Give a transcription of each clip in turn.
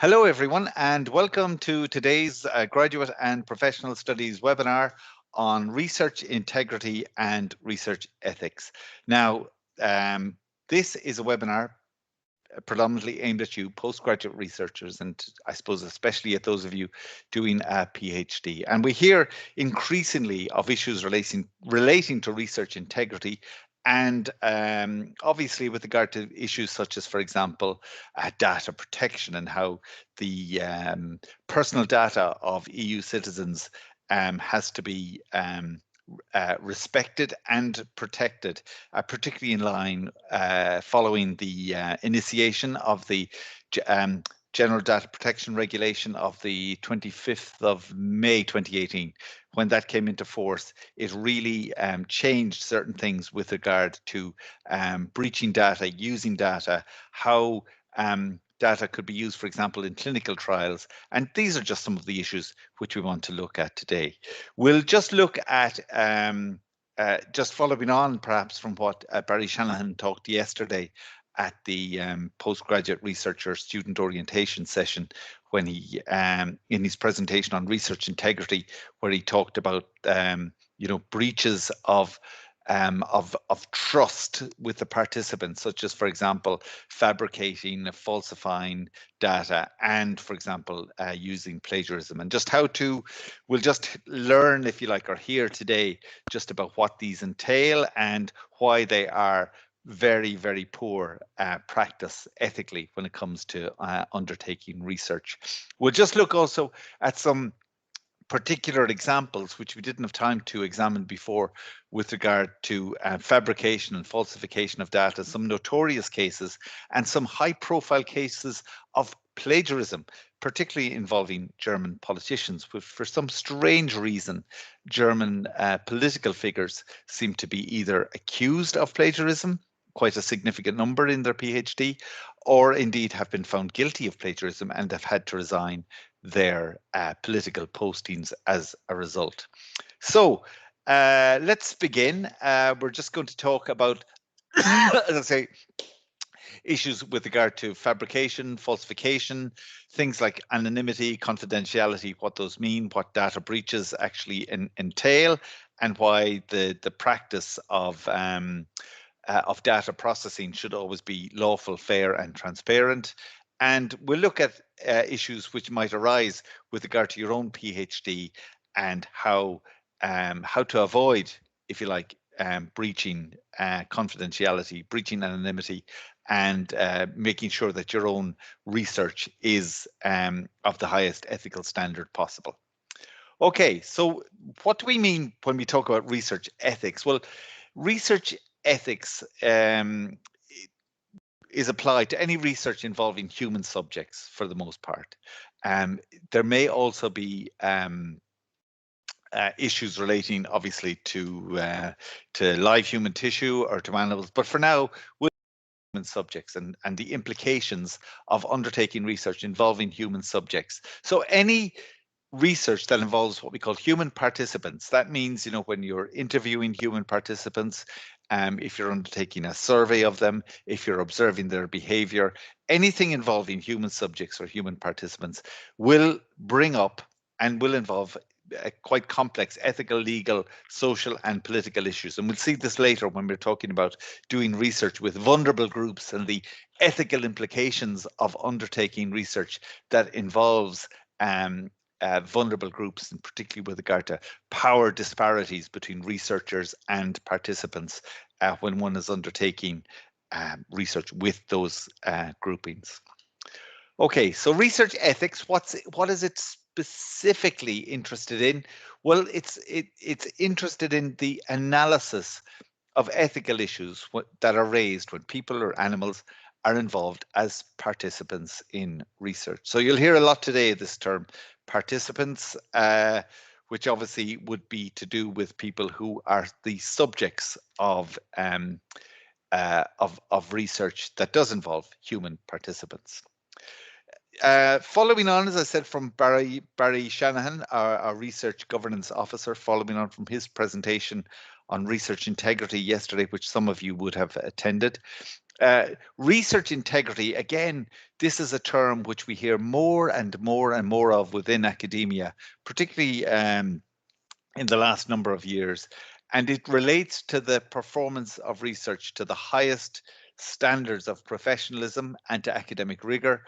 Hello, everyone, and welcome to today's Graduate and Professional Studies webinar on research integrity and research ethics. Now, this is a webinar predominantly aimed at you postgraduate researchers, and I suppose especially at those of you doing a PhD. And we hear increasingly of issues relating to research integrity, and obviously with regard to issues such as, for example, data protection and how the personal data of EU citizens has to be respected and protected, particularly in line following the initiation of the General Data Protection Regulation of the 25th of May 2018. When that came into force, it really changed certain things with regard to breaching data, using data, how data could be used, for example, in clinical trials. And these are just some of the issues which we want to look at today. We'll just look at just following on perhaps from what Barry Shanahan talked yesterday at the postgraduate researcher student orientation session, when he in his presentation on research integrity, where he talked about breaches of trust with the participants, such as, for example, fabricating, falsifying data, and, for example, using plagiarism, and just how to, we'll just learn, if you like, or hear today just about what these entail and why they are very, very poor practice ethically when it comes to undertaking research. We'll just look also at some particular examples which we didn't have time to examine before with regard to fabrication and falsification of data, some notorious cases and some high profile cases of plagiarism, particularly involving German politicians. For some strange reason, German political figures seem to be either accused of plagiarism, quite a significant number in their PhD, or indeed have been found guilty of plagiarism and have had to resign their political postings as a result. So let's begin. We're just going to talk about, as I say, issues with regard to fabrication, falsification, things like anonymity, confidentiality, what those mean, what data breaches actually entail, and why the practice of data processing should always be lawful, fair, and transparent. And we'll look at issues which might arise with regard to your own PhD and how to avoid, if you like, breaching confidentiality, breaching anonymity, and making sure that your own research is of the highest ethical standard possible. Okay, so what do we mean when we talk about research ethics? Well, research ethics is applied to any research involving human subjects for the most part. There may also be issues relating, obviously, to live human tissue or to animals, but for now, we'll human subjects and the implications of undertaking research involving human subjects. So any research that involves what we call human participants. That means, when you're interviewing human participants, if you're undertaking a survey of them, if you're observing their behavior, anything involving human subjects or human participants will bring up and will involve quite complex ethical, legal, social, and political issues. And we'll see this later when we're talking about doing research with vulnerable groups and the ethical implications of undertaking research that involves vulnerable groups, and particularly with regard to power disparities between researchers and participants when one is undertaking research with those groupings. Okay, so research ethics, what is it specifically interested in? Well, it's interested in the analysis of ethical issues that are raised when people or animals are involved as participants in research. So you'll hear a lot today this term participants, which obviously would be to do with people who are the subjects of research that does involve human participants. Following on, as I said, from Barry Shanahan, our research governance officer, following on from his presentation on research integrity yesterday, which some of you would have attended. Research integrity, again, this is a term which we hear more and more and more of within academia, particularly in the last number of years. And it relates to the performance of research to the highest standards of professionalism and to academic rigor,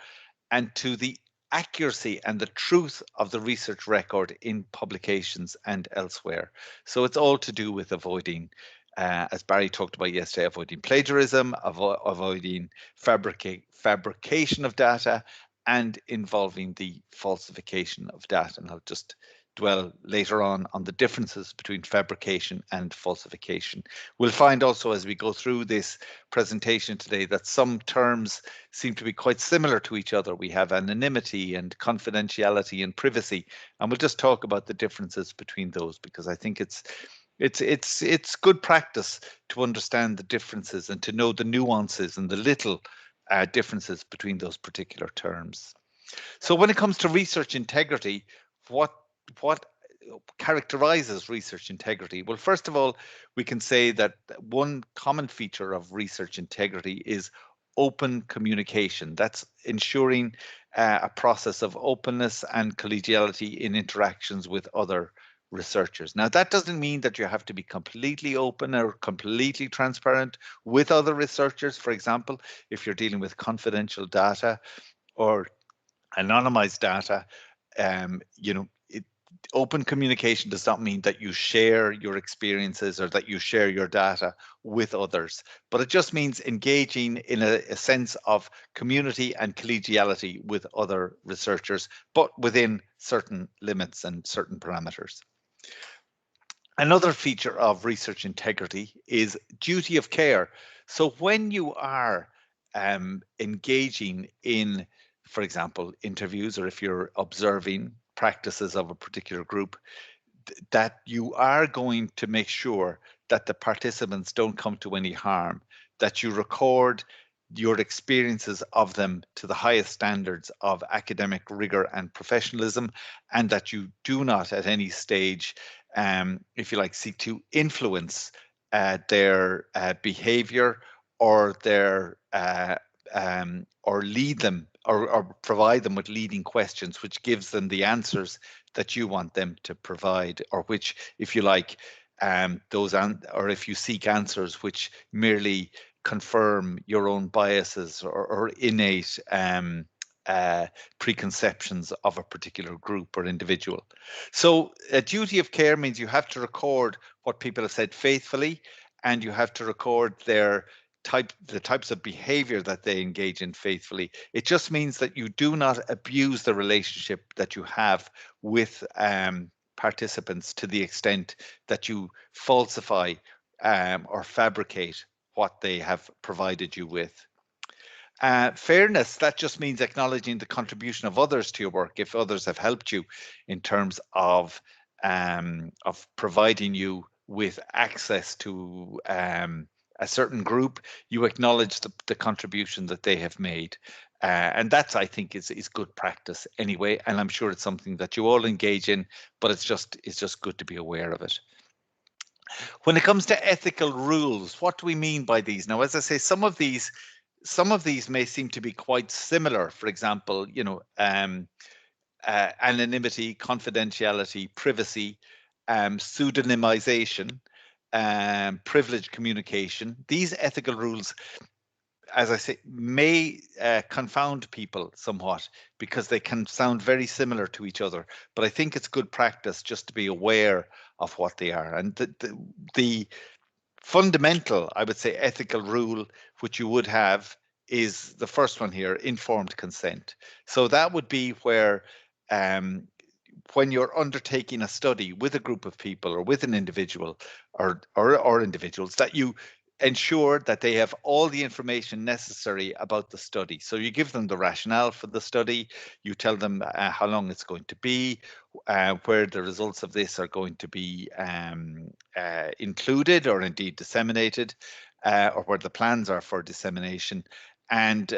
and to the accuracy and the truth of the research record in publications and elsewhere. So it's all to do with avoiding, as Barry talked about yesterday, avoiding plagiarism, avoiding fabrication of data, and involving the falsification of data. And I'll just dwell later on the differences between fabrication and falsification. We'll find also as we go through this presentation today that some terms seem to be quite similar to each other. We have anonymity and confidentiality and privacy, and we'll just talk about the differences between those, because I think it's good practice to understand the differences and to know the nuances and the little differences between those particular terms. So when it comes to research integrity, what characterizes research integrity? Well, first of all, we can say that one common feature of research integrity is open communication. That's ensuring a process of openness and collegiality in interactions with other researchers. Now, that doesn't mean that you have to be completely open or completely transparent with other researchers. For example, if you're dealing with confidential data or anonymized data, open communication does not mean that you share your experiences or that you share your data with others, but it just means engaging in a sense of community and collegiality with other researchers, but within certain limits and certain parameters. Another feature of research integrity is duty of care. So when you are engaging in, for example, interviews, or if you're observing practices of a particular group, that you are going to make sure that the participants don't come to any harm, that you record your experiences of them to the highest standards of academic rigor and professionalism, and that you do not at any stage, if you like, seek to influence their behavior or their or lead them or provide them with leading questions, which gives them the answers that you want them to provide, or which, if you like, or if you seek answers which merely confirm your own biases or innate preconceptions of a particular group or individual. So a duty of care means you have to record what people have said faithfully, and you have to record the types of behavior that they engage in faithfully. It just means that you do not abuse the relationship that you have with participants to the extent that you falsify or fabricate what they have provided you with. Fairness, that just means acknowledging the contribution of others to your work. If others have helped you in terms of providing you with access to a certain group, you acknowledge the contribution that they have made. And that's, I think, is good practice anyway. And I'm sure it's something that you all engage in, but it's just good to be aware of it. When it comes to ethical rules, what do we mean by these? Now, as I say, some of these may seem to be quite similar. For example, anonymity, confidentiality, privacy, pseudonymization, privileged communication. These ethical rules, as I say, may confound people somewhat because they can sound very similar to each other. But I think it's good practice just to be aware of what they are. And the fundamental, I would say, ethical rule which you would have is the first one here: informed consent. So that would be where when you're undertaking a study with a group of people or with an individual or individuals, that you ensure that they have all the information necessary about the study. So you give them the rationale for the study, you tell them how long it's going to be, where the results of this are going to be included or indeed disseminated, or where the plans are for dissemination. and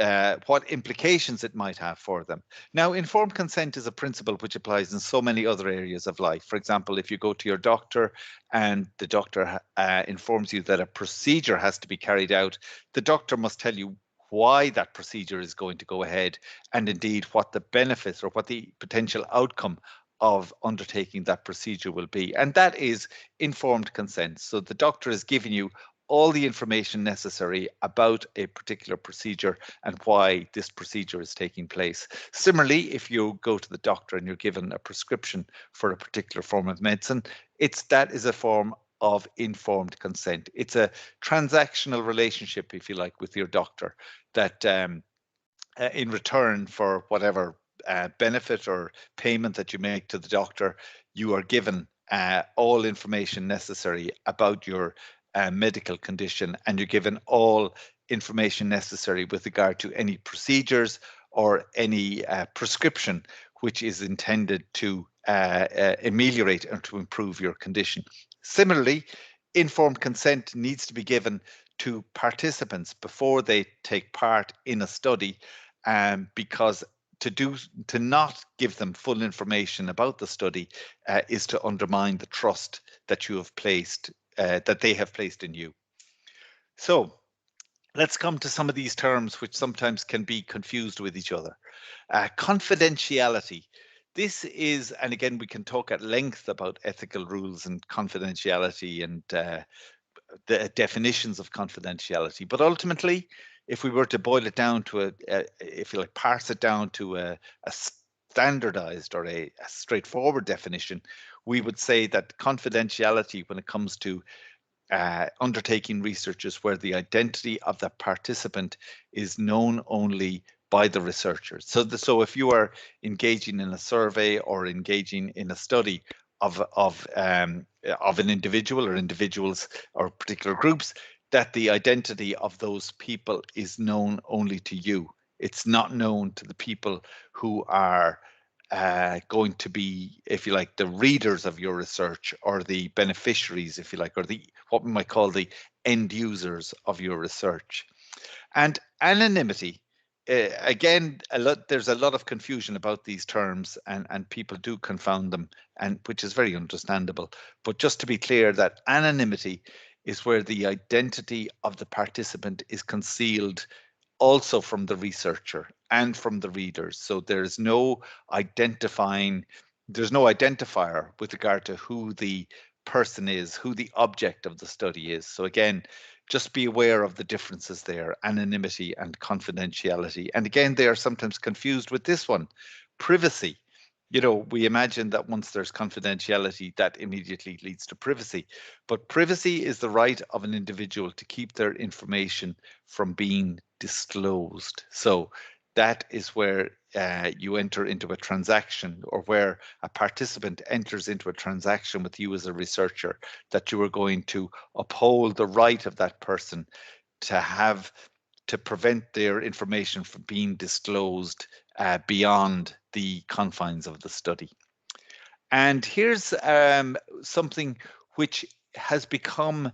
what implications it might have for them. Now, informed consent is a principle which applies in so many other areas of life. For example, if you go to your doctor and the doctor informs you that a procedure has to be carried out, the doctor must tell you why that procedure is going to go ahead, and indeed what the benefits or what the potential outcome of undertaking that procedure will be. And that is informed consent. So the doctor is giving you all the information necessary about a particular procedure and why this procedure is taking place. Similarly, if you go to the doctor and you're given a prescription for a particular form of medicine, that is a form of informed consent. It's a transactional relationship, if you like, with your doctor, that in return for whatever benefit or payment that you make to the doctor, you are given all information necessary about your medical condition, and you're given all information necessary with regard to any procedures or any prescription which is intended to ameliorate or to improve your condition. Similarly, informed consent needs to be given to participants before they take part in a study, because to not give them full information about the study is to undermine the trust that you have placed, that they have placed in you. So let's come to some of these terms which sometimes can be confused with each other. Confidentiality. This is, and again, we can talk at length about ethical rules and confidentiality and the definitions of confidentiality. But ultimately, if we were to boil it down to if you like, parse it down to a standardized or a straightforward definition, we would say that confidentiality, when it comes to undertaking researches where the identity of the participant is known only by the researchers. So if you are engaging in a survey or engaging in a study of an individual or individuals or particular groups, that the identity of those people is known only to you. It's not known to the people who are going to be, if you like, the readers of your research, or the beneficiaries, if you like, or the what we might call the end users of your research. And anonymity, again, there's a lot of confusion about these terms, and people do confound them, and which is very understandable. But just to be clear, that anonymity is where the identity of the participant is concealed also from the researcher and from the readers. So there's no identifier with regard to who the person is, who the object of the study is. So again, just be aware of the differences there, anonymity and confidentiality. And again, they are sometimes confused with this one, privacy. You know, we imagine that once there's confidentiality, that immediately leads to privacy. But privacy is the right of an individual to keep their information from being disclosed. So that is where you enter into a transaction, or where a participant enters into a transaction with you as a researcher, that you are going to uphold the right of that person to prevent their information from being disclosed beyond the confines of the study. And here's something which has become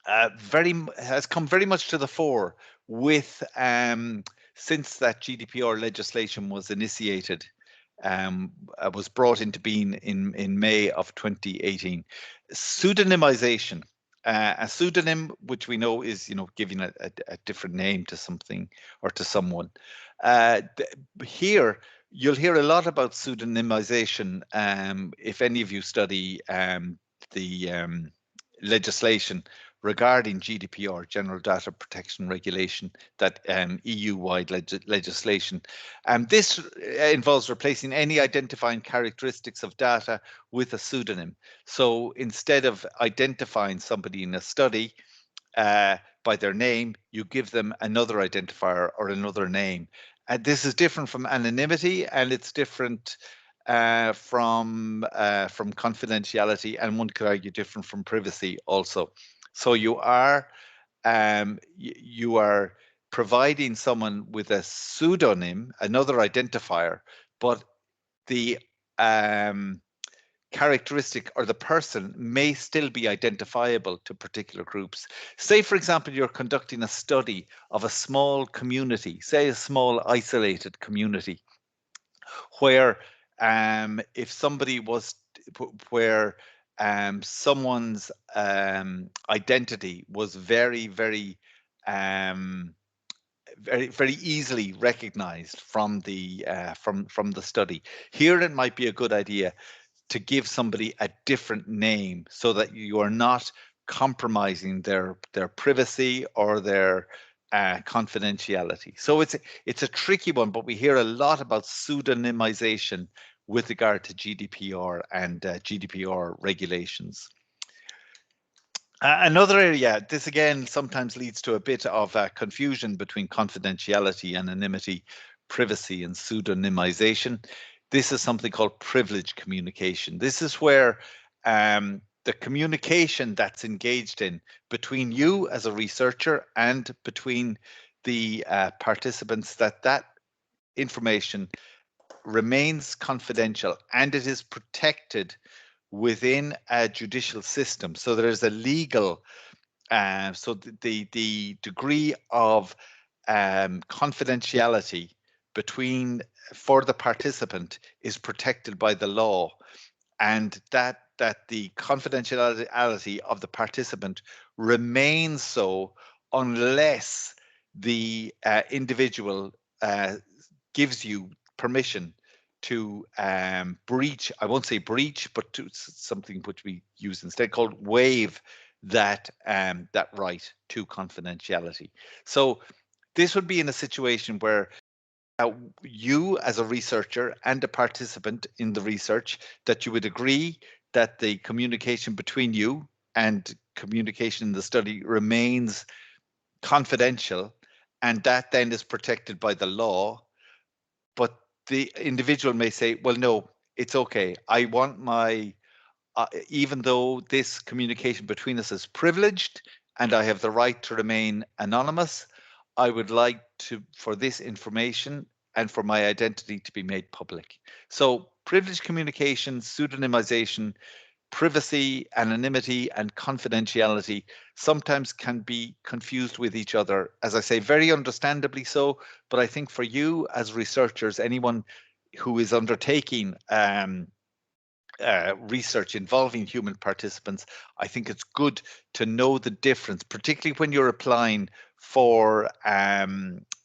has come very much to the fore with since that GDPR legislation was initiated, was brought into being in May of 2018. Pseudonymization. A pseudonym, which we know is, giving a different name to something or to someone. Here, you'll hear a lot about pseudonymization if any of you study the legislation regarding GDPR, General Data Protection Regulation, that EU-wide legislation. This involves replacing any identifying characteristics of data with a pseudonym. So instead of identifying somebody in a study by their name, you give them another identifier or another name. This is different from anonymity, and it's different from confidentiality, and one could argue different from privacy also. So you are providing someone with a pseudonym, another identifier, but the characteristic or the person may still be identifiable to particular groups. Say, for example, you're conducting a study of a small community, say a small isolated community, where if somebody was, where someone's identity was very, very very easily recognized from the from the study. Here it might be a good idea to give somebody a different name so that you are not compromising their privacy or their confidentiality. So it's a tricky one, but we hear a lot about pseudonymization with regard to GDPR and GDPR regulations. Another area, this again sometimes leads to a bit of confusion between confidentiality, anonymity, privacy, and pseudonymization. This is something called privileged communication. This is where the communication that's engaged in between you as a researcher and between the participants, that information remains confidential and it is protected within a judicial system. So there is a legal, so the degree of confidentiality for the participant is protected by the law, and that the confidentiality of the participant remains so unless the individual gives you permission to breach, I won't say breach, but to something which we use instead called waive that that right to confidentiality. So this would be in a situation where you as a researcher and a participant in the research, that you would agree that the communication between you and communication in the study remains confidential, and that then is protected by the law. But the individual may say, well, no, it's okay. I want my, even though this communication between us is privileged and I have the right to remain anonymous, I would like for this information and for my identity to be made public. So privileged communication, pseudonymization, privacy, anonymity, and confidentiality sometimes can be confused with each other. As I say, very understandably so, but I think for you as researchers, anyone who is undertaking research involving human participants, I think it's good to know the difference, particularly when you're applying for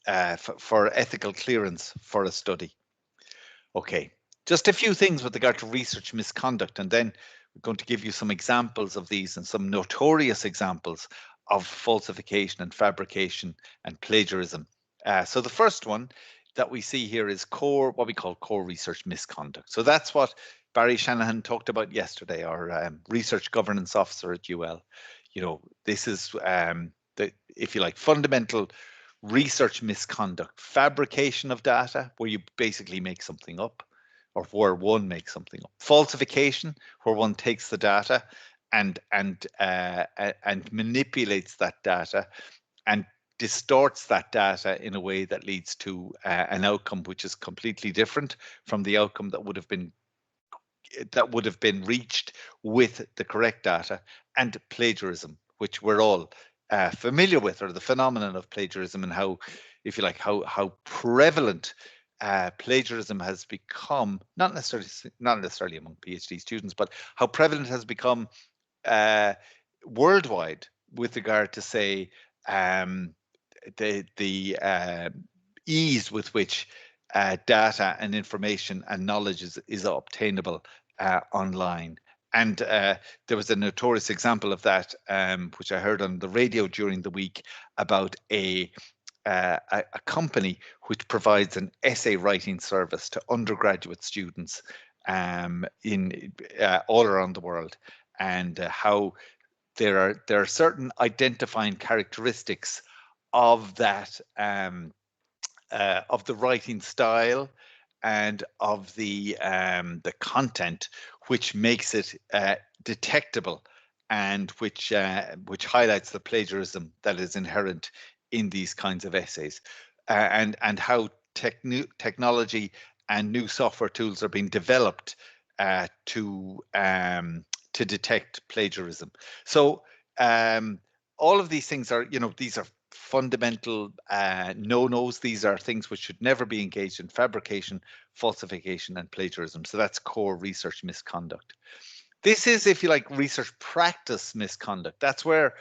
ethical clearance for a study. Okay, just a few things with regard to research misconduct, and then we're going to give you some examples of these and some notorious examples of falsification and fabrication and plagiarism. So the first one that we see here is what we call core research misconduct. So that's what Barry Shanahan talked about yesterday, our research governance officer at UL. You know, this is the, if you like, fundamental research misconduct, fabrication of data, where you basically make something up, or where one makes something up, falsification, where one takes the data and manipulates that data and distorts that data in a way that leads to an outcome which is completely different from the outcome that would have been reached with the correct data, and plagiarism, which we're all familiar with, or the phenomenon of plagiarism, and how, if you like, how prevalent plagiarism has become, not necessarily among PhD students, but how prevalent it has become worldwide with regard to, say, the ease with which data and information and knowledge is obtainable online. And there was a notorious example of that, which I heard on the radio during the week, about a company which provides an essay writing service to undergraduate students in all around the world, and how there are certain identifying characteristics of that of the writing style and of the content, which makes it detectable, and which highlights the plagiarism that is inherent in these kinds of essays, and how technology and new software tools are being developed to detect plagiarism. So all of these things are, these are fundamental no-nos. These are things which should never be engaged in: fabrication, falsification, and plagiarism. So that's core research misconduct. This is, if you like, research practice misconduct. That's where,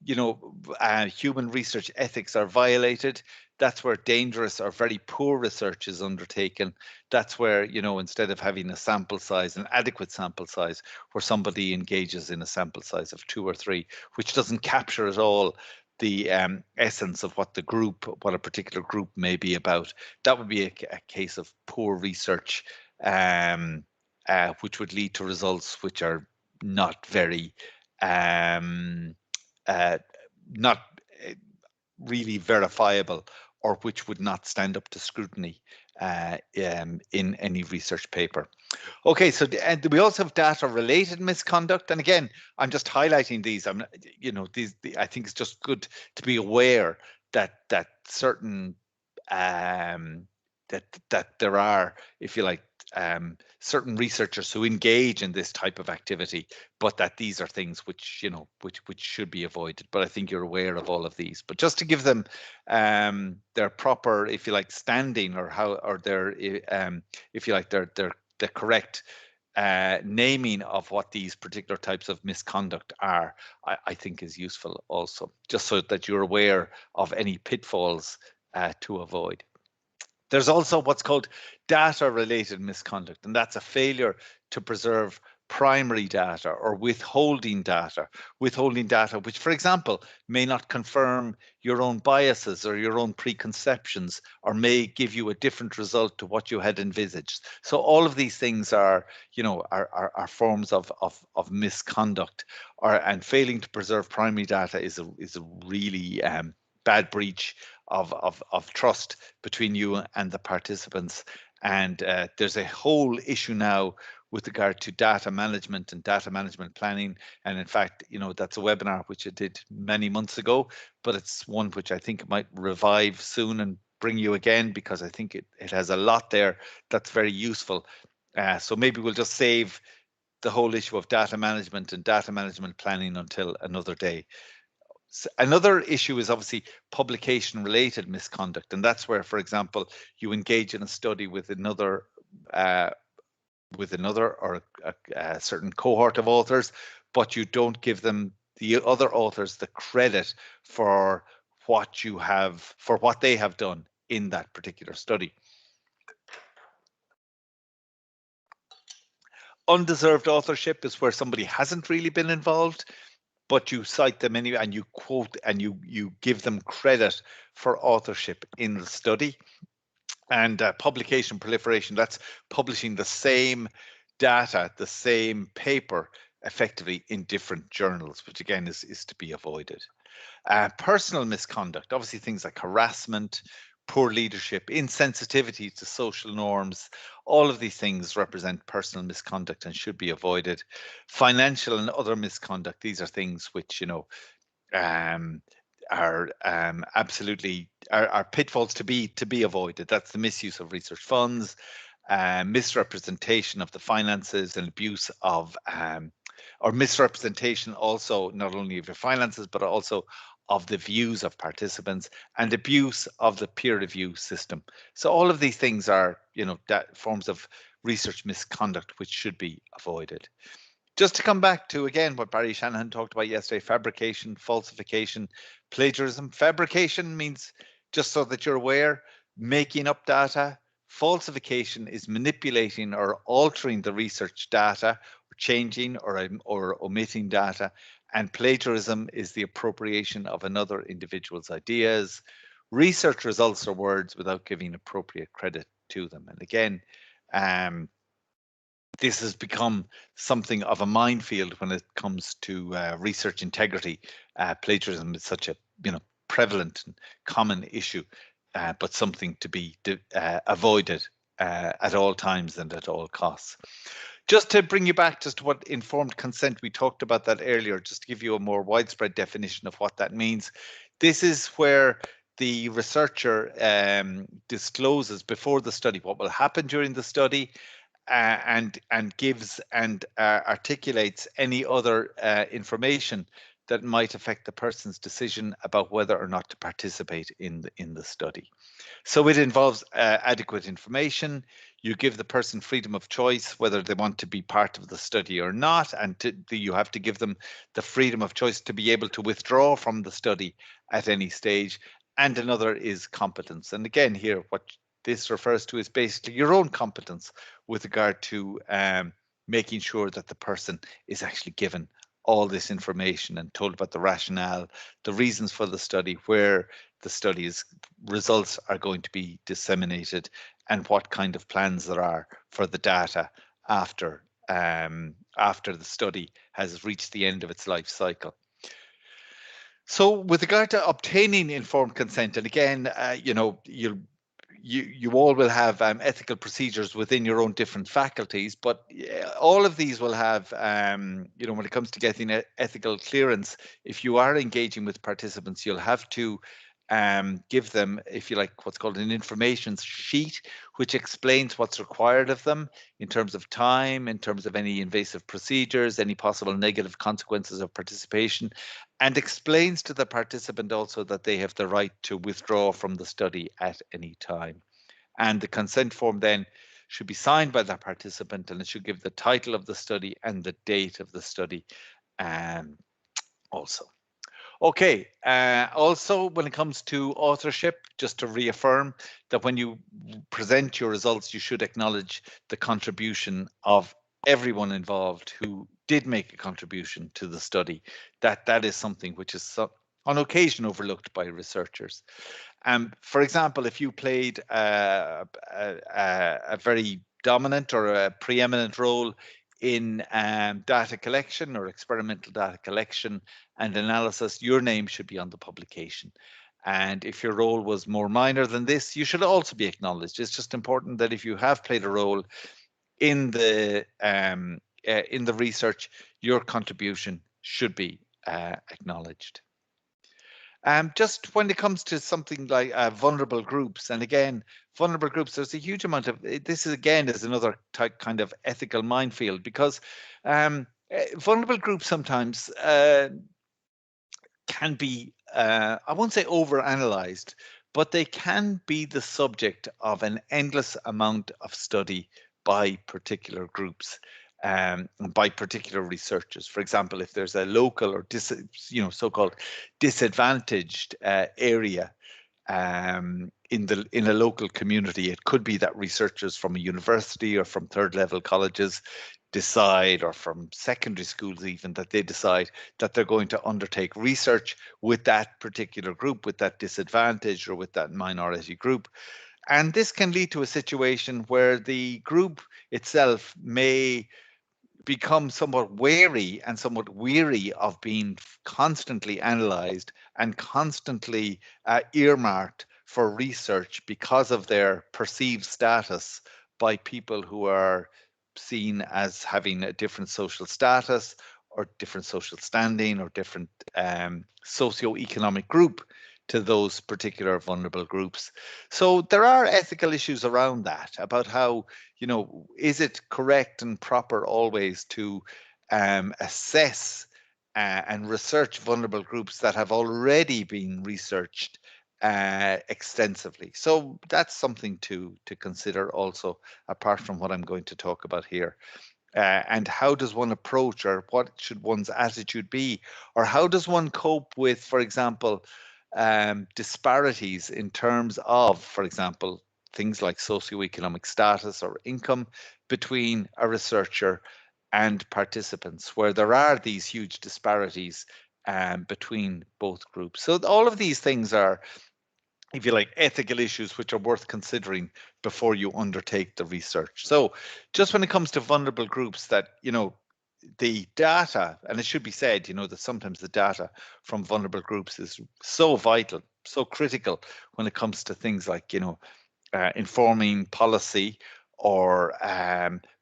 human research ethics are violated. That's where dangerous or very poor research is undertaken. That's where, instead of having a sample size, an adequate sample size, where somebody engages in a sample size of 2 or 3, which doesn't capture at all the essence of what a particular group may be about. That would be a case of poor research, which would lead to results which are not very, not really verifiable, or which would not stand up to scrutiny in any research paper. Okay, so and we also have data-related misconduct, and again, I'm just highlighting these. I think it's just good to be aware that certain that there are, if you like, certain researchers who engage in this type of activity, but that these are things which which should be avoided. But I think you're aware of all of these. But just to give them their proper, if you like, standing, or their if you like, their the correct naming of what these particular types of misconduct are, I think is useful also, just so that you're aware of any pitfalls to avoid. There's also what's called data-related misconduct, and that's a failure to preserve primary data, or withholding data which, for example, may not confirm your own biases or your own preconceptions, or may give you a different result to what you had envisaged. So all of these things are, are forms of misconduct, and failing to preserve primary data is a really bad breach of trust between you and the participants. And there's a whole issue now with regard to data management and data management planning. And in fact, that's a webinar which I did many months ago, but it's one which I think might revive soon and bring you again, because I think it has a lot there that's very useful. So maybe we'll just save the whole issue of data management and data management planning until another day. Another issue is obviously publication related misconduct, and that's where, for example, you engage in a study with another or a certain cohort of authors, but you don't give them, the other authors, the credit for what they have done in that particular study. Undeserved authorship is where somebody hasn't really been involved, but you cite them anyway, and you quote, and you give them credit for authorship in the study. And publication proliferation, that's publishing the same data, the same paper, effectively in different journals, which again is to be avoided. Personal misconduct, obviously things like harassment, poor leadership, insensitivity to social norms, all of these things represent personal misconduct and should be avoided. Financial and other misconduct, these are things which, are absolutely are pitfalls to be avoided. That's the misuse of research funds, misrepresentation of the finances, and abuse of or misrepresentation also not only of your finances but also of the views of participants, and abuse of the peer review system. So all of these things are, that forms of research misconduct which should be avoided. Just to come back to, again, what Barry Shanahan talked about yesterday: fabrication, falsification, plagiarism. Fabrication means, just so that you're aware, making up data. Falsification is manipulating or altering the research data, or changing or omitting data. And plagiarism is the appropriation of another individual's ideas. Research results are words without giving appropriate credit to them. And again, this has become something of a minefield when it comes to research integrity. Plagiarism is such a prevalent and common issue, but something to be avoided at all times and at all costs. Just to bring you back just to what informed consent, we talked about that earlier, just to give you a more widespread definition of what that means. This is where the researcher discloses before the study what will happen during the study, and gives and articulates any other information that might affect the person's decision about whether or not to participate in the study. So it involves adequate information. You give the person freedom of choice whether they want to be part of the study or not, and you have to give them the freedom of choice to be able to withdraw from the study at any stage. And another is competence. And again, here, what this refers to is basically your own competence with regard to making sure that the person is actually given all this information and told about the rationale, the reasons for the study, where the study's results are going to be disseminated, and what kind of plans there are for the data after after the study has reached the end of its life cycle. So with regard to obtaining informed consent, and again, you know, you all will have ethical procedures within your own different faculties, but all of these will have, you know, when it comes to getting ethical clearance, if you are engaging with participants, you'll have to give them, if you like, what's called an information sheet, which explains what's required of them in terms of time, in terms of any invasive procedures, any possible negative consequences of participation, and explains to the participant also that they have the right to withdraw from the study at any time. And the consent form then should be signed by the participant, and it should give the title of the study and the date of the study also. Okay, also when it comes to authorship, just to reaffirm that when you present your results, you should acknowledge the contribution of everyone involved who did make a contribution to the study. That is something which is on occasion overlooked by researchers. For example, if you played a very dominant or a preeminent role in data collection or experimental data collection and analysis, your name should be on the publication. And if your role was more minor than this, you should also be acknowledged. It's just important that if you have played a role in the research, your contribution should be acknowledged. Just when it comes to something like vulnerable groups, and again, vulnerable groups, there's a huge amount of, this is again is another type kind of ethical minefield, because vulnerable groups sometimes can be, I won't say overanalyzed, but they can be the subject of an endless amount of study by particular groups. By particular researchers. For example, if there's a local or so-called disadvantaged area in a local community, it could be that researchers from a university or from third level colleges decide, or from secondary schools even, that they decide that they're going to undertake research with that particular group, with that disadvantage or with that minority group. And this can lead to a situation where the group itself may become somewhat wary and somewhat weary of being constantly analyzed and constantly earmarked for research because of their perceived status by people who are seen as having a different social status or different social standing or different socio-economic group to those particular vulnerable groups. So there are ethical issues around that, about how, you know, is it correct and proper always to assess and research vulnerable groups that have already been researched extensively? So that's something to consider also, apart from what I'm going to talk about here. And how does one approach, or what should one's attitude be, or how does one cope with, for example, disparities in terms of, for example, things like socioeconomic status or income between a researcher and participants, where there are these huge disparities between both groups. So all of these things are, if you like, ethical issues which are worth considering before you undertake the research. So just when it comes to vulnerable groups, that, you know, the data, and it should be said, you know, that sometimes the data from vulnerable groups is so vital, so critical when it comes to things like, you know, informing policy or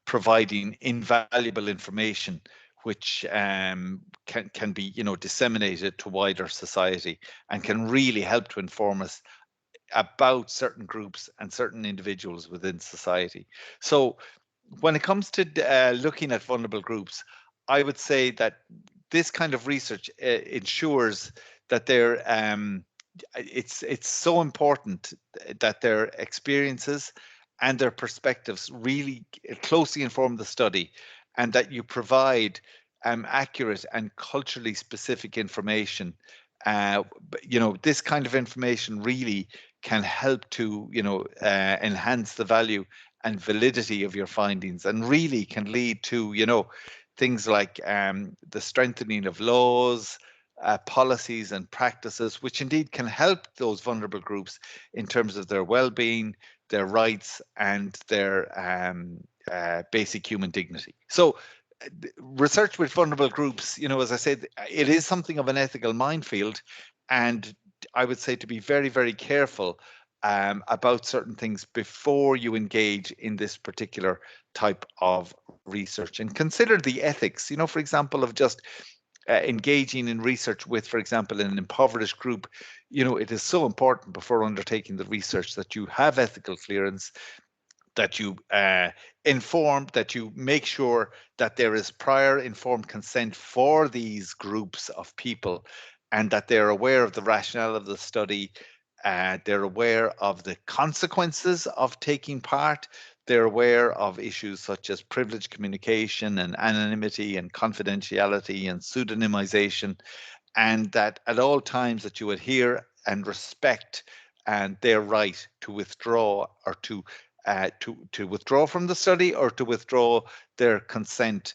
providing invaluable information which can be, you know, disseminated to wider society and can really help to inform us about certain groups and certain individuals within society. So when it comes to looking at vulnerable groups, I would say that this kind of research ensures that it's so important that their experiences and their perspectives really closely inform the study, and that you provide accurate and culturally specific information. This kind of information really can help to, enhance the value and validity of your findings, and really can lead to, things like the strengthening of laws, policies and practices, which indeed can help those vulnerable groups in terms of their well-being, their rights, and their basic human dignity. So research with vulnerable groups, as I said, it is something of an ethical minefield, and I would say to be very, very careful about certain things before you engage in this particular type of research, and consider the ethics, for example, of just engaging in research with, for example, an impoverished group. It is so important before undertaking the research that you have ethical clearance, that you that you make sure that there is prior informed consent for these groups of people, and that they're aware of the rationale of the study. They're aware of the consequences of taking part. They're aware of issues such as privileged communication and anonymity and confidentiality and pseudonymization, and that at all times that you adhere and respect and their right to withdraw, or to withdraw from the study, or to withdraw their consent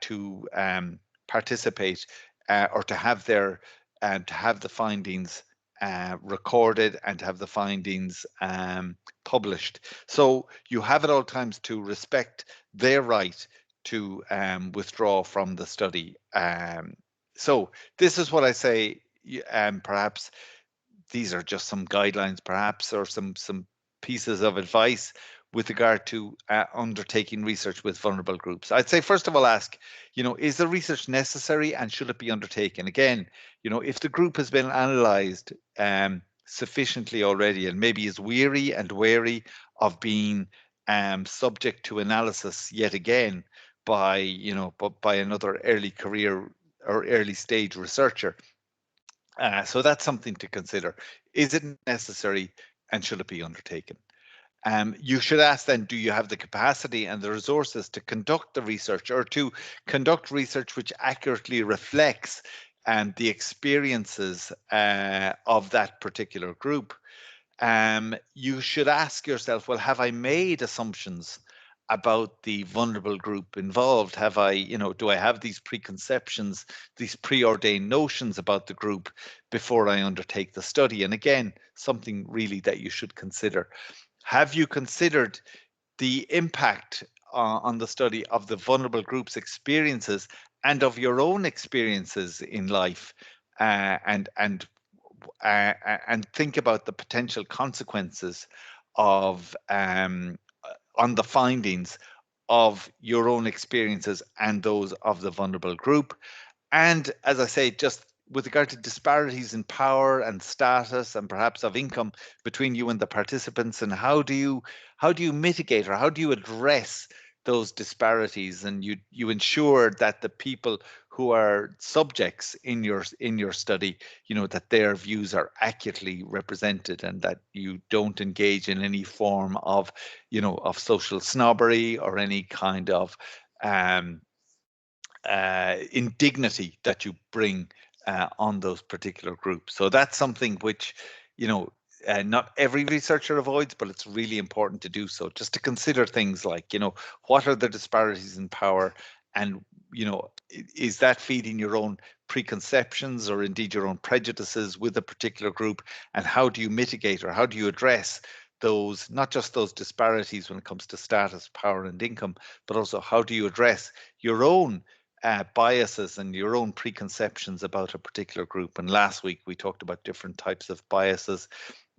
to participate, or to have the findings recorded, and to have the findings published. So you have at all times to respect their right to withdraw from the study. So this is what I say. Perhaps these are just some guidelines, perhaps, or some pieces of advice with regard to undertaking research with vulnerable groups. I'd say, first of all, ask, is the research necessary, and should it be undertaken? Again, if the group has been analysed sufficiently already, and maybe is weary and wary of being subject to analysis yet again by, by another early career or early stage researcher. So that's something to consider. Is it necessary, and should it be undertaken? You should ask then, do you have the capacity and the resources to conduct the research, or to conduct research which accurately reflects the experiences of that particular group? You should ask yourself, well, have I made assumptions about the vulnerable group involved? Have I, do I have these preconceptions, these preordained notions about the group before I undertake the study? And again, something really that you should consider. Have you considered the impact on the study of the vulnerable group's experiences and of your own experiences in life, and think about the potential consequences of on the findings of your own experiences and those of the vulnerable group? And as I say, just with regard to disparities in power and status, and perhaps of income between you and the participants, and how do you mitigate, or how do you address those disparities, and you ensure that the people who are subjects in your study, that their views are accurately represented, and that you don't engage in any form of, of social snobbery, or any kind of indignity that you bring on those particular groups. So that's something which, not every researcher avoids, but it's really important to do so, just to consider things like, what are the disparities in power, and, is that feeding your own preconceptions, or indeed your own prejudices with a particular group? And how do you mitigate, or how do you address those, not just those disparities when it comes to status, power, and income, but also how do you address your own biases and your own preconceptions about a particular group? And last week we talked about different types of biases,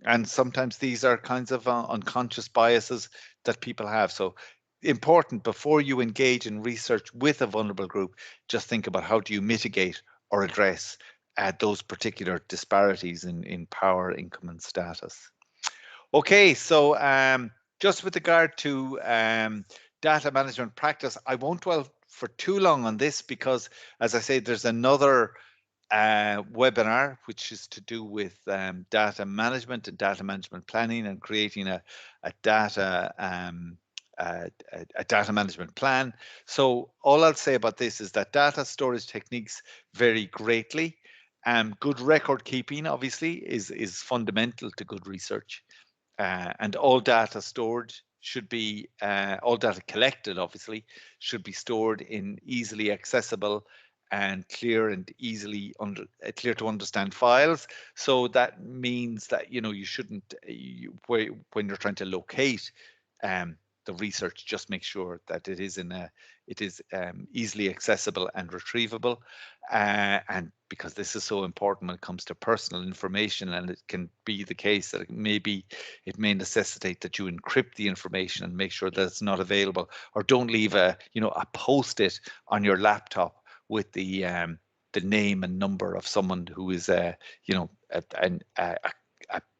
and sometimes these are kinds of unconscious biases that people have. So important, before you engage in research with a vulnerable group, just think about how do you mitigate or address those particular disparities in power, income, and status. Okay, so just with regard to data management practice. I won't dwell for too long on this because, as I say, there's another webinar which is to do with data management and data management planning and creating a data a data management plan. So all I'll say about this is that data storage techniques vary greatly. Good record keeping, obviously, is fundamental to good research. And all data stored should be, all data collected, obviously, should be stored in easily accessible and clear and easily clear to understand files. So that means that, you know, you shouldn't, when you're trying to locate the research, just make sure that it is easily accessible and retrievable. And because this is so important when it comes to personal information, and it can be the case that it may necessitate that you encrypt the information and make sure that it's not available, or don't leave a post-it on your laptop with the name and number of someone who is a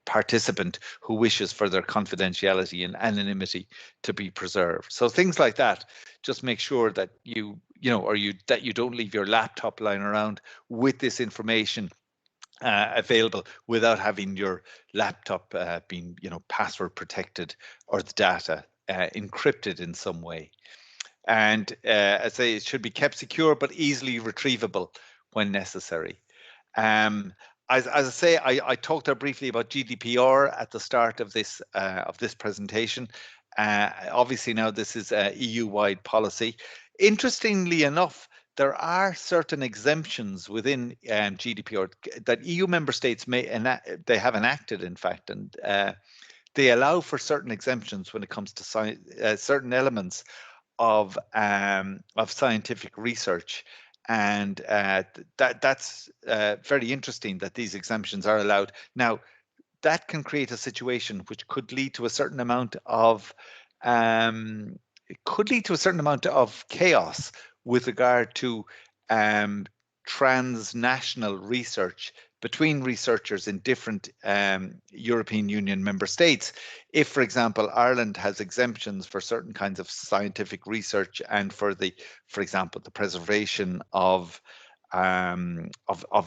participant who wishes for their confidentiality and anonymity to be preserved. So things like that, just make sure that you don't leave your laptop lying around with this information available without having your laptop being password protected or the data encrypted in some way. And I say it should be kept secure but easily retrievable when necessary. As I say, I talked there briefly about GDPR at the start of this presentation. Obviously now this is a EU-wide policy. Interestingly enough, there are certain exemptions within GDPR that EU member states they have enacted, in fact, and they allow for certain exemptions when it comes to certain elements of scientific research. And that's very interesting that these exemptions are allowed. Now, that can create a situation which could lead to a certain amount of chaos with regard to transnational research between researchers in different European Union member states. If, for example, Ireland has exemptions for certain kinds of scientific research and for example, the preservation of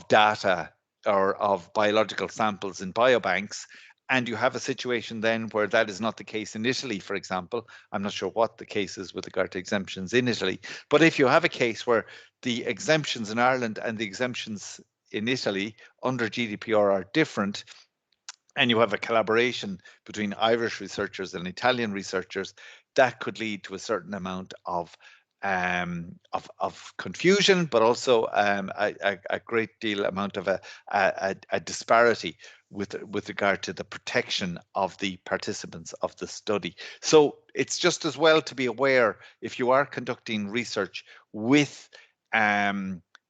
data or of biological samples in biobanks, and you have a situation then where that is not the case in Italy, for example. I'm not sure what the case is with regard to exemptions in Italy, but if you have a case where the exemptions in Ireland and the exemptions in Italy under GDPR are different, and you have a collaboration between Irish researchers and Italian researchers, that could lead to a certain amount of confusion, but also a great deal amount of a disparity with regard to the protection of the participants of the study. So it's just as well to be aware, if you are conducting research with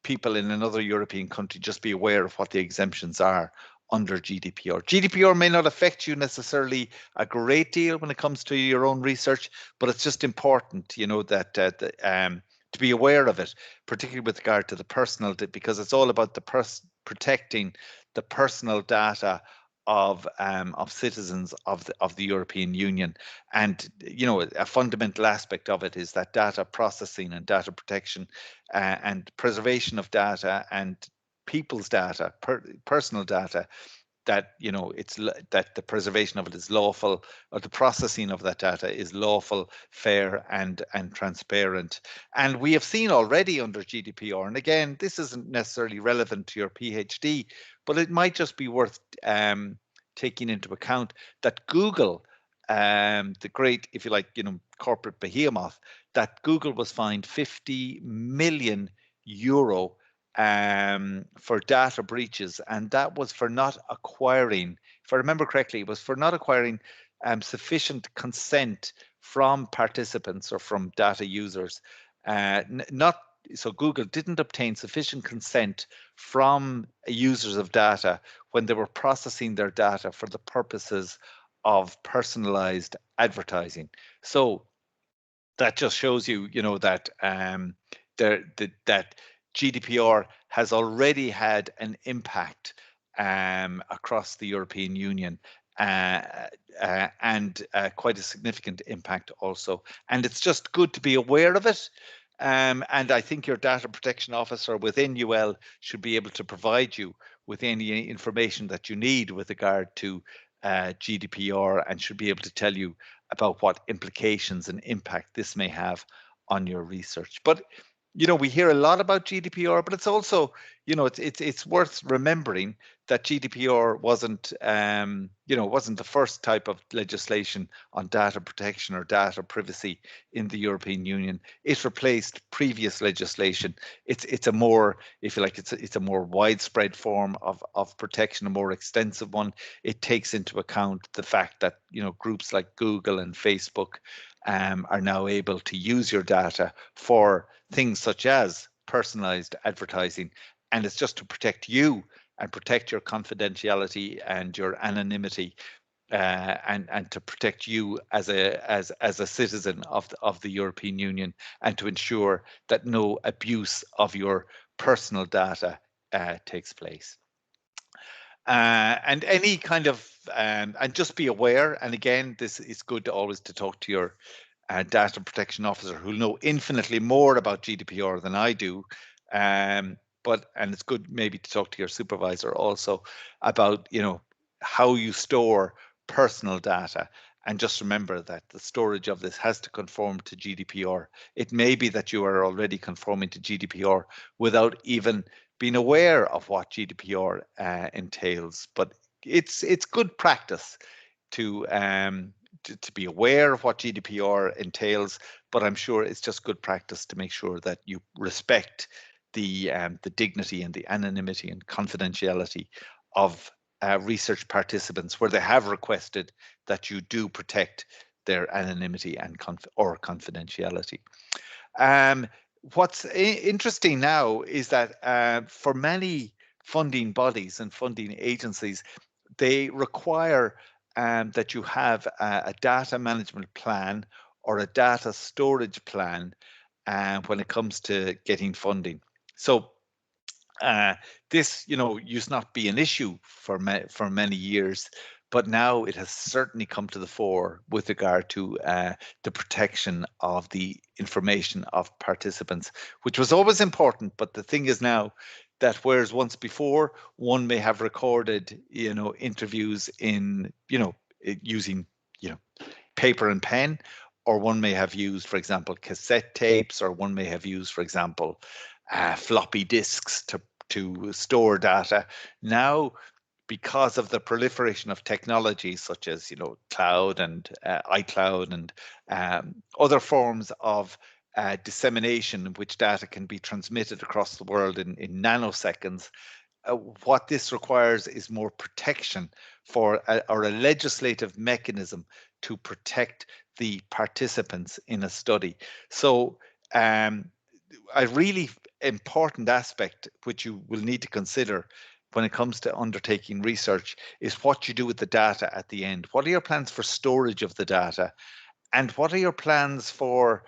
people in another European country, just be aware of what the exemptions are under GDPR. GDPR may not affect you necessarily a great deal when it comes to your own research, but it's just important, that to be aware of it, particularly with regard to the personal, because it's all about protecting the personal data of citizens of the European Union. And a fundamental aspect of it is that data processing and data protection and preservation of data and people's data, personal data, that that the preservation of it is lawful, or the processing of that data is lawful, fair, and transparent. And we have seen already under GDPR, and again, this isn't necessarily relevant to your PhD, but it might just be worth taking into account that Google, the great, if you like, corporate behemoth, that Google was fined 50 million euro for data breaches, and that was for not acquiring, if I remember correctly, it was for not acquiring sufficient consent from participants or from data users. So Google didn't obtain sufficient consent from users of data when they were processing their data for the purposes of personalized advertising. So that just shows you, that that GDPR has already had an impact across the European Union, and quite a significant impact also. And it's just good to be aware of it. And I think your data protection officer within UL should be able to provide you with any information that you need with regard to GDPR, and should be able to tell you about what implications and impact this may have on your research. But we hear a lot about GDPR, but it's also, it's worth remembering that GDPR wasn't, wasn't the first type of legislation on data protection or data privacy in the European Union. It replaced previous legislation. It's a more, if you like, it's a more widespread form of protection, a more extensive one. It takes into account the fact that groups like Google and Facebook are now able to use your data for things such as personalized advertising, and it's just to protect you and protect your confidentiality and your anonymity, and to protect you as a citizen of the European Union, and to ensure that no abuse of your personal data takes place. And any kind of and just be aware, and again, this is good to always to talk to your data protection officer, who'll know infinitely more about GDPR than I do. And it's good maybe to talk to your supervisor also about how you store personal data. And just remember that the storage of this has to conform to GDPR. It may be that you are already conforming to GDPR without even being aware of what GDPR entails, but it's good practice to be aware of what GDPR entails, but I'm sure it's just good practice to make sure that you respect the dignity and the anonymity and confidentiality of research participants, where they have requested that you do protect their anonymity and confidentiality. What's interesting now is that for many funding bodies and funding agencies, they require that you have a data management plan or a data storage plan when it comes to getting funding. So this, used not be an issue for many years, but now it has certainly come to the fore with regard to the protection of the information of participants, which was always important. But the thing is now that whereas once before one may have recorded, interviews in, using, paper and pen, or one may have used, for example, cassette tapes, or one may have used, for example, floppy disks to store data. Now, because of the proliferation of technologies such as cloud and iCloud and other forms of dissemination in which data can be transmitted across the world in nanoseconds, what this requires is more protection or a legislative mechanism to protect the participants in a study. So a really important aspect which you will need to consider when it comes to undertaking research is what you do with the data at the end. What are your plans for storage of the data? And what are your plans for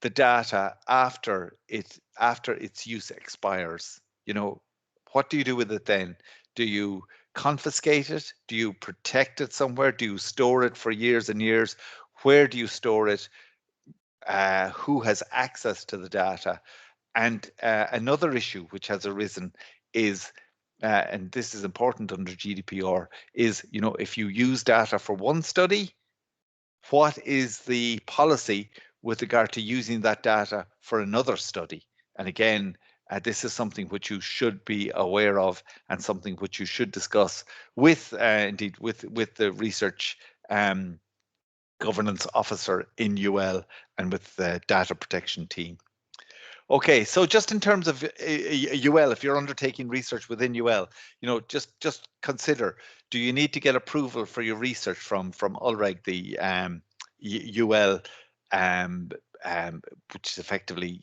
the data after its use expires? What do you do with it then? Do you confiscate it? Do you protect it somewhere? Do you store it for years and years? Where do you store it? Who has access to the data? And another issue which has arisen is, and this is important under GDPR, is if you use data for one study, what is the policy with regard to using that data for another study? And again, this is something which you should be aware of, and something which you should discuss with indeed with the research governance officer in UL and with the data protection team. Okay, so just in terms of UL, if you're undertaking research within UL, just consider: do you need to get approval for your research from ULREG, the UL, which is effectively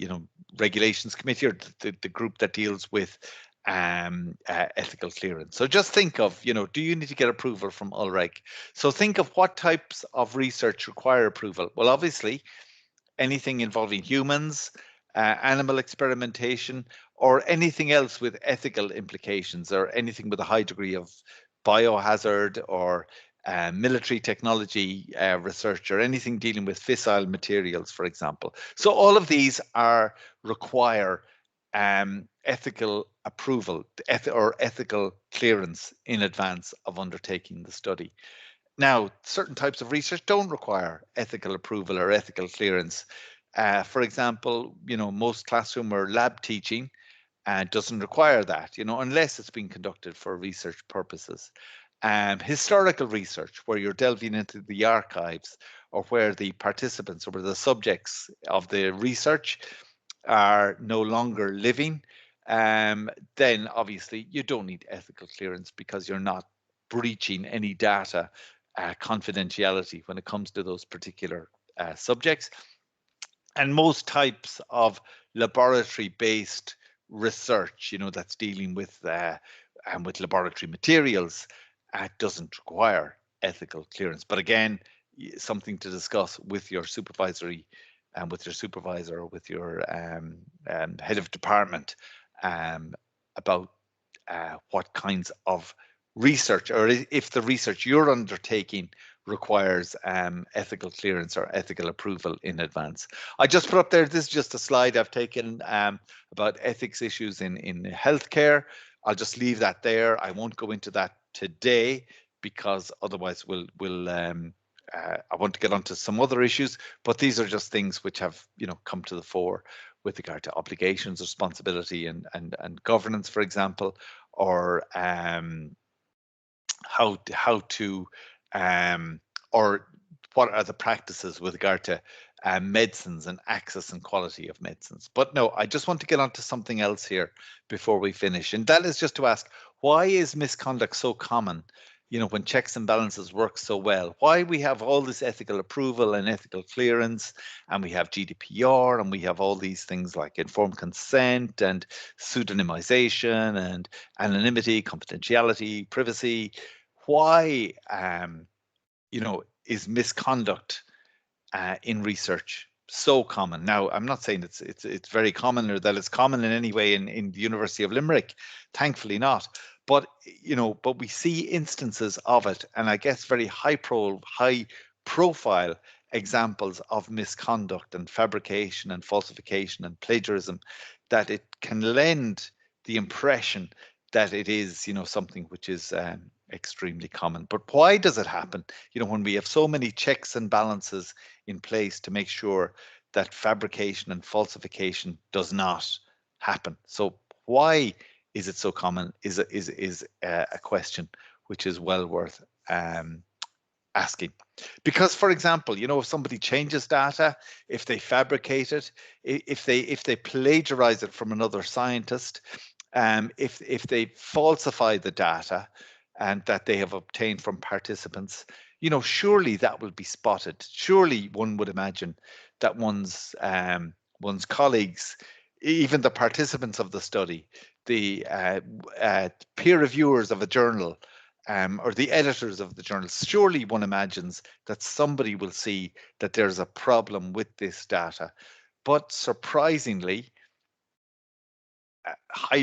regulations committee, or the group that deals with ethical clearance? So just think of, do you need to get approval from ULREG? So think of what types of research require approval. Well, obviously, anything involving humans, animal experimentation, or anything else with ethical implications, or anything with a high degree of biohazard, or military technology research, or anything dealing with fissile materials, for example. So all of these require ethical approval or ethical clearance in advance of undertaking the study. Now, certain types of research don't require ethical approval or ethical clearance. For example, most classroom or lab teaching doesn't require that, unless it's being conducted for research purposes. Historical research, where you're delving into the archives, or where the participants or the subjects of the research are no longer living, then obviously you don't need ethical clearance, because you're not breaching any data confidentiality when it comes to those particular subjects. And most types of laboratory-based research, that's dealing with laboratory materials, doesn't require ethical clearance. But again, something to discuss with your supervisory and with your supervisor, or with your head of department, about what kinds of research, or if the research you're undertaking requires ethical clearance or ethical approval in advance. I just put up there, this is just a slide I've taken about ethics issues in healthcare. I'll just leave that there. I won't go into that today, because otherwise I want to get onto some other issues, but these are just things which have come to the fore with regard to obligations, responsibility, and governance, for example, or how to or what are the practices with regard to medicines and access and quality of medicines. But no, I just want to get on to something else here before we finish, and that is just to ask, why is misconduct so common? When checks and balances work so well, why we have all this ethical approval and ethical clearance, and we have GDPR, and we have all these things like informed consent and pseudonymization and anonymity, confidentiality, privacy. Why, is misconduct in research so common? Now, I'm not saying it's very common, or that it's common in any way in the University of Limerick. Thankfully not. But but we see instances of it, and I guess very high profile examples of misconduct and fabrication and falsification and plagiarism, that it can lend the impression that it is something which is extremely common. But why does it happen? When we have so many checks and balances in place to make sure that fabrication and falsification does not happen. So why is it so common is a question which is well worth asking. Because, for example, if somebody changes data, if they fabricate it, if they plagiarize it from another scientist, if they falsify the data and that they have obtained from participants, surely that will be spotted. Surely one would imagine that one's colleagues, even the participants of the study, the peer reviewers of a journal, or the editors of the journals, surely one imagines that somebody will see that there's a problem with this data. But surprisingly,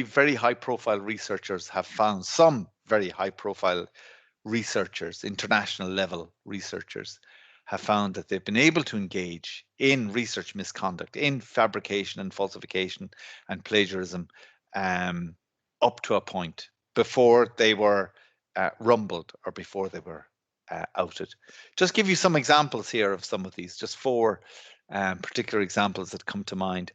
very high profile researchers have found, some very high profile researchers, international level researchers, have found that they've been able to engage in research misconduct, in fabrication and falsification and plagiarism, up to a point before they were rumbled, or before they were outed. Just give you some examples here of some of these, just four particular examples that come to mind.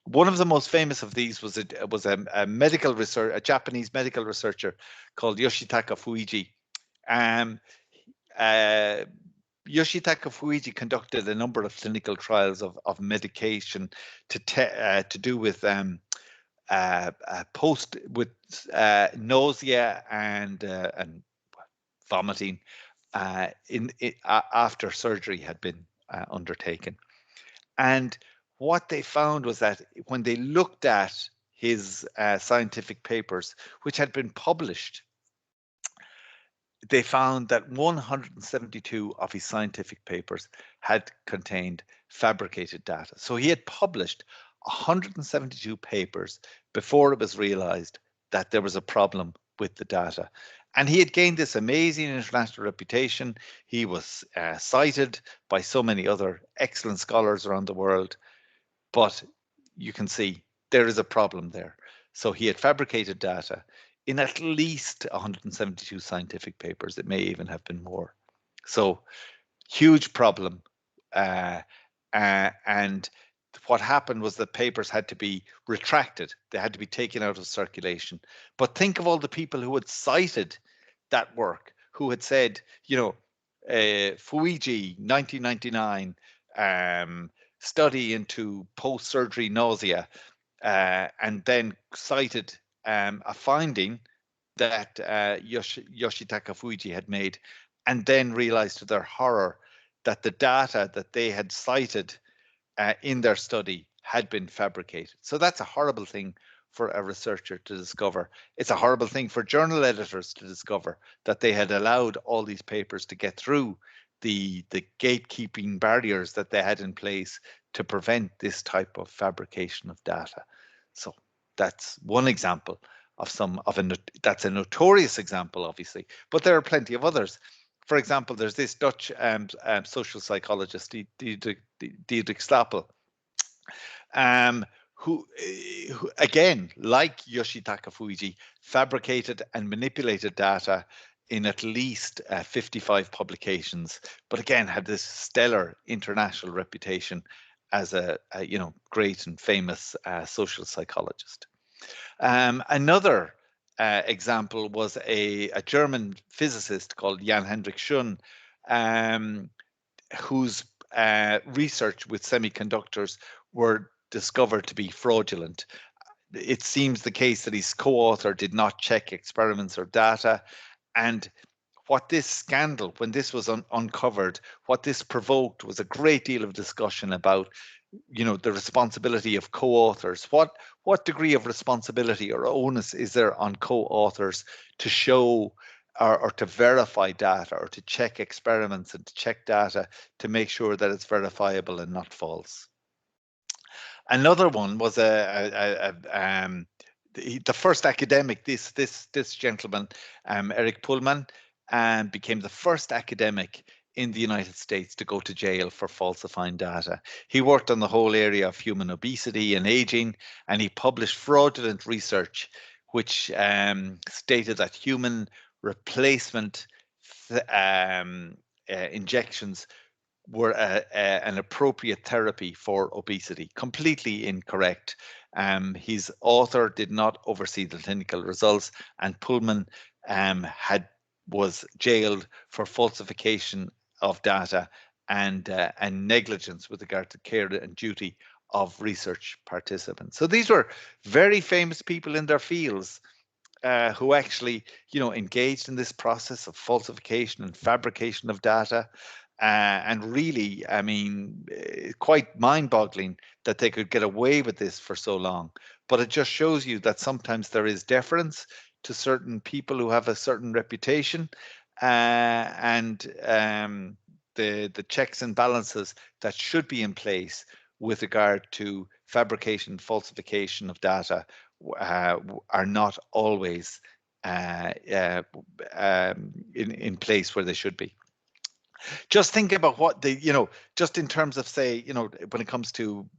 One of the most famous of these was a medical research, a Japanese medical researcher called Yoshitaka Fuji. Yoshitaka Fuji conducted a number of clinical trials of medication to do with nausea and vomiting after surgery had been undertaken. And what they found was that when they looked at his scientific papers, which had been published, they found that 172 of his scientific papers had contained fabricated data. So he had published 172 papers before it was realized that there was a problem with the data. And he had gained this amazing international reputation. He was cited by so many other excellent scholars around the world. But you can see there is a problem there. So he had fabricated data in at least 172 scientific papers. It may even have been more. So huge problem. Uh, and what happened was that papers had to be retracted. They had to be taken out of circulation. But think of all the people who had cited that work, who had said, Fuigi, 1999, study into post-surgery nausea, and then cited a finding that Yoshitaka Fuji had made, and then realized to their horror that the data that they had cited in their study had been fabricated. So that's a horrible thing for a researcher to discover. It's a horrible thing for journal editors to discover that they had allowed all these papers to get through the gatekeeping barriers that they had in place to prevent this type of fabrication of data. So that's one example that's a notorious example, obviously, but there are plenty of others. For example, there's this Dutch social psychologist, Diederik Stapel, who, again, like Yoshitaka Fuji, fabricated and manipulated data in at least 55 publications, but again had this stellar international reputation as a great and famous social psychologist. Another example was a German physicist called Jan Hendrik Schön, whose research with semiconductors were discovered to be fraudulent. It seems the case that his co-author did not check experiments or data, and what this scandal, when this was uncovered, what this provoked was a great deal of discussion about, the responsibility of co-authors. What degree of responsibility or onus is there on co-authors to show or to verify data, or to check experiments and to check data to make sure that it's verifiable and not false? Another one was the first academic. This gentleman, Eric Pullman, became the first academic in the United States to go to jail for falsifying data. He worked on the whole area of human obesity and aging, and he published fraudulent research which stated that human replacement injections were an appropriate therapy for obesity. Completely incorrect. His author did not oversee the clinical results, and Pullman was jailed for falsification of data and negligence with regard to care and duty of research participants. So these were very famous people in their fields who actually, engaged in this process of falsification and fabrication of data. And really, I mean, quite mind-boggling that they could get away with this for so long. But it just shows you that sometimes there is deference to certain people who have a certain reputation, and the checks and balances that should be in place with regard to fabrication, falsification of data are not always in place where they should be. Just think about what just in terms of, say, when it comes to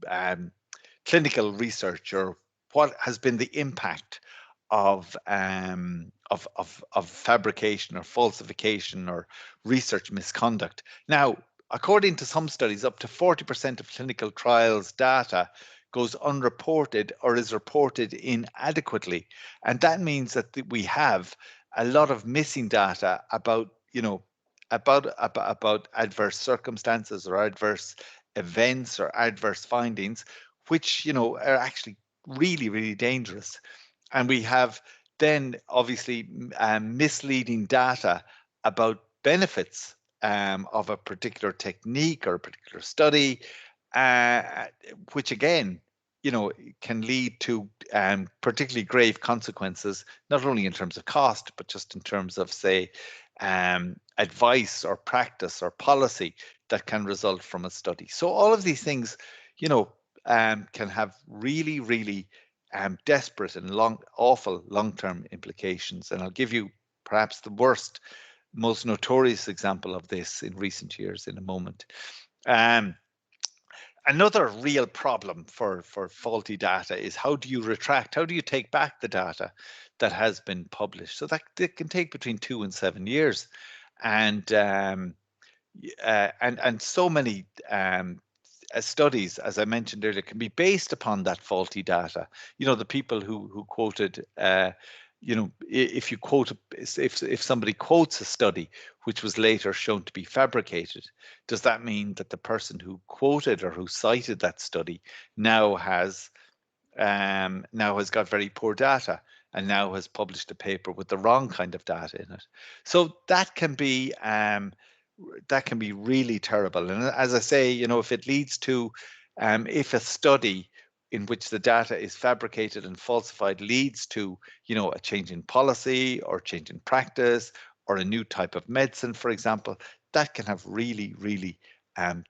clinical research, or what has been the impact of fabrication or falsification or research misconduct. Now, according to some studies, up to 40% of clinical trials data goes unreported or is reported inadequately, and that means that we have a lot of missing data about about adverse circumstances or adverse events or adverse findings, which are actually really, really dangerous. And we have then obviously misleading data about benefits of a particular technique or a particular study, which again, can lead to particularly grave consequences, not only in terms of cost, but just in terms of, say, advice or practice or policy that can result from a study. So all of these things, can have really, really desperate and awful long-term implications. And I'll give you perhaps the worst, most notorious example of this in recent years in a moment. Another real problem for faulty data is how do you retract, how do you take back the data that has been published? So that it can take between 2 and 7 years. And so many studies, as I mentioned earlier, can be based upon that faulty data. You know, the people who quoted, you know, if you quote, if somebody quotes a study which was later shown to be fabricated, does that mean that the person who quoted or who cited that study now has got very poor data and now has published a paper with the wrong kind of data in it? So that can be really terrible. And as I say, you know, if it leads to, if a study in which the data is fabricated and falsified leads to, you know, a change in policy or change in practice or a new type of medicine, for example, that can have really, really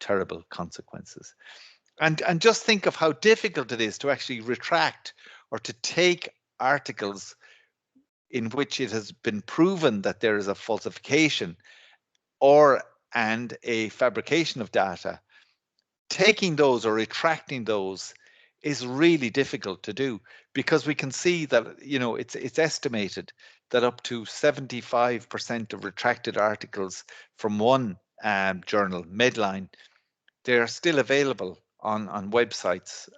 terrible consequences. And just think of how difficult it is to actually retract or to take articles in which it has been proven that there is a falsification and a fabrication of data. Taking those or retracting those is really difficult to do, because we can see that, you know, it's estimated that up to 75% of retracted articles from one journal, Medline, they are still available on websites,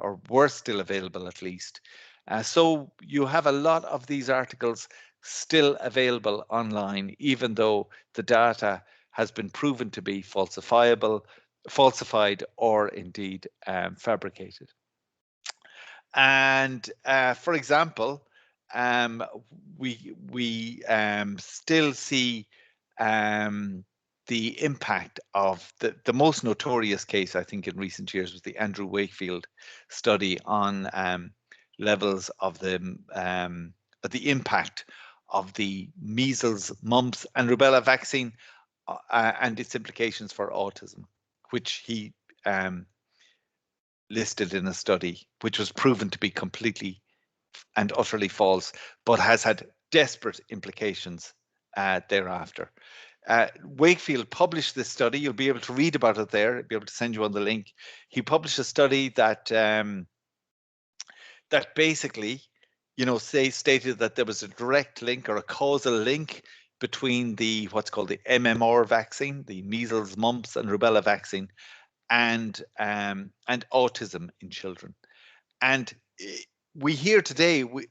or were still available at least. So you have a lot of these articles still available online, even though the data has been proven to be falsified, or indeed fabricated. And for example, we still see the impact of the most notorious case, I think, in recent years was the Andrew Wakefield study on levels of the impact of the measles, mumps, and rubella vaccine and its implications for autism, which he listed in a study, which was proven to be completely and utterly false, but has had desperate implications thereafter. Wakefield published this study. You'll be able to read about it there. I'll be able to send you on the link. He published a study that that basically, you know, stated that there was a direct link or a causal link between the what's called the MMR vaccine, the measles, mumps, and rubella vaccine, and autism in children. And we hear today, we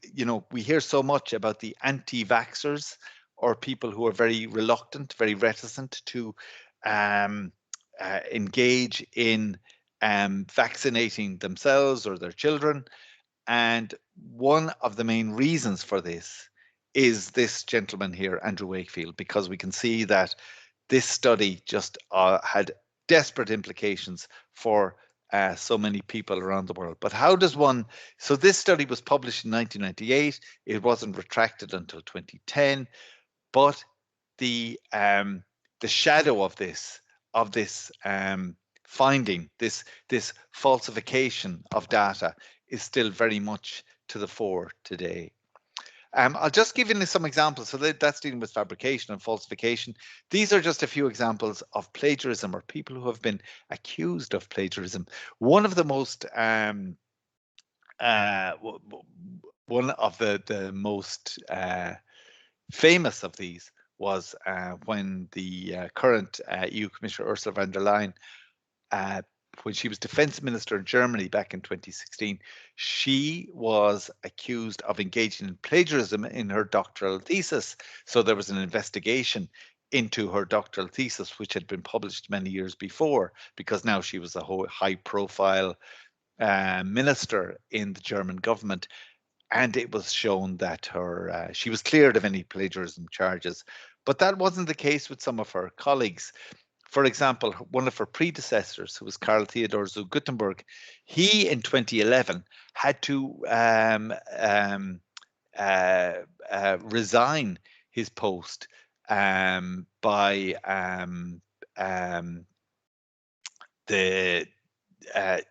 hear so much about the anti-vaxxers, or people who are very reluctant, very reticent to engage in vaccinating themselves or their children. And one of the main reasons for this is this gentleman here, Andrew Wakefield, because we can see that this study just had desperate implications for so many people around the world. But how does one? So this study was published in 1998. It wasn't retracted until 2010. But the shadow of this finding, this falsification of data, is still very much to the fore today. I'll just give you some examples. So that's dealing with fabrication and falsification. These are just a few examples of plagiarism, or people who have been accused of plagiarism. One of the most most famous of these was when the current EU Commissioner Ursula von der Leyen, when she was Defense Minister in Germany back in 2016, she was accused of engaging in plagiarism in her doctoral thesis. So there was an investigation into her doctoral thesis, which had been published many years before, because now she was a high-profile minister in the German government. And it was shown that she was cleared of any plagiarism charges. But that wasn't the case with some of her colleagues. For example, one of her predecessors, who was Karl Theodor zu Guttenberg, he in 2011 had to resign his post by the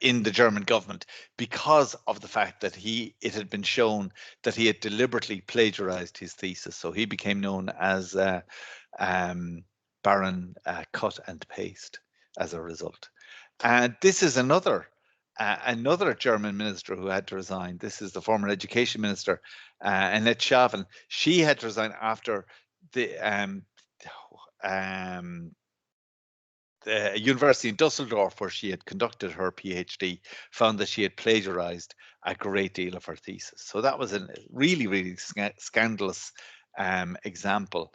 in the German government because of the fact that it had been shown that he had deliberately plagiarized his thesis. So he became known as Baron Cut and Paste as a result. And this is another German minister who had to resign. This is the former education minister, Annette Schaven. She had to resign after the university in Dusseldorf, where she had conducted her PhD, found that she had plagiarized a great deal of her thesis. So that was a really, really scandalous example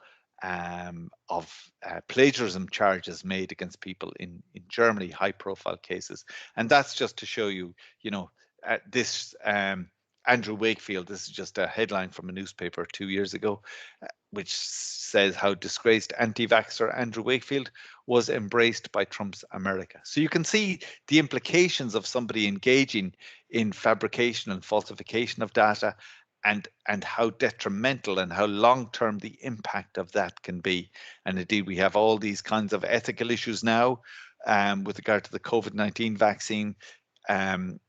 of plagiarism charges made against people in Germany, high-profile cases. And that's just to show you, this Andrew Wakefield, this is just a headline from a newspaper 2 years ago, which says how disgraced anti-vaxxer Andrew Wakefield was embraced by Trump's America. So you can see the implications of somebody engaging in fabrication and falsification of data, and how detrimental and how long-term the impact of that can be. And indeed, we have all these kinds of ethical issues now with regard to the COVID-19 vaccine, and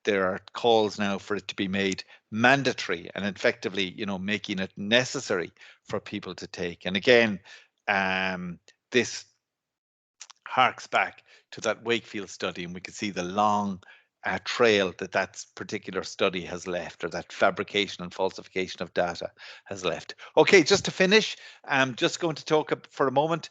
there are calls now for it to be made mandatory and effectively, making it necessary for people to take. And again, this harks back to that Wakefield study, and we can see the long trail that particular study has left, or that fabrication and falsification of data has left. Okay, just to finish, I'm just going to talk for a moment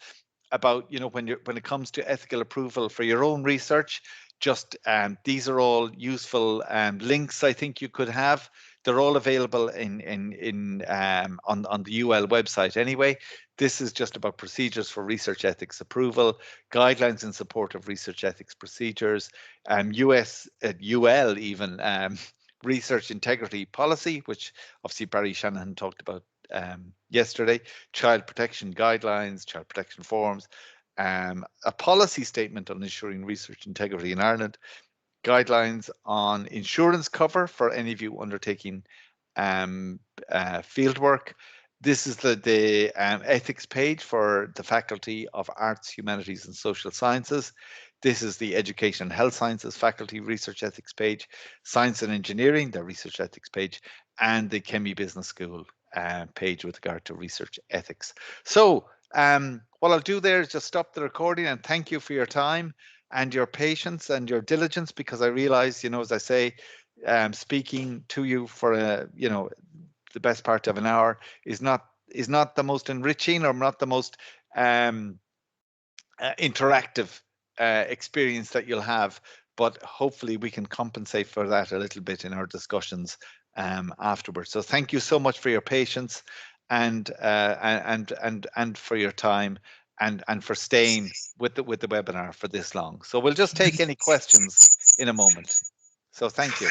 about, when it comes to ethical approval for your own research. Just these are all useful links I think you could have. They're all available on the UL website anyway. This is just about procedures for research ethics approval, guidelines in support of research ethics procedures, US UL even research integrity policy, which obviously Barry Shanahan talked about yesterday, child protection guidelines, child protection forms, a policy statement on ensuring research integrity in Ireland, guidelines on insurance cover for any of you undertaking field work. This is the ethics page for the Faculty of Arts, Humanities and Social Sciences. This is the Education and Health Sciences Faculty Research Ethics page, Science and Engineering, the Research Ethics page, and the Chemie Business School page with regard to research ethics. So what I'll do there is just stop the recording and thank you for your time and your patience and your diligence, because I realize, as I say, speaking to you for the best part of an hour is not the most enriching or not the most interactive experience that you'll have, but hopefully we can compensate for that a little bit in our discussions afterwards. So thank you so much for your patience and for your time and for staying with the webinar for this long. So we'll just take any questions in a moment. So thank you.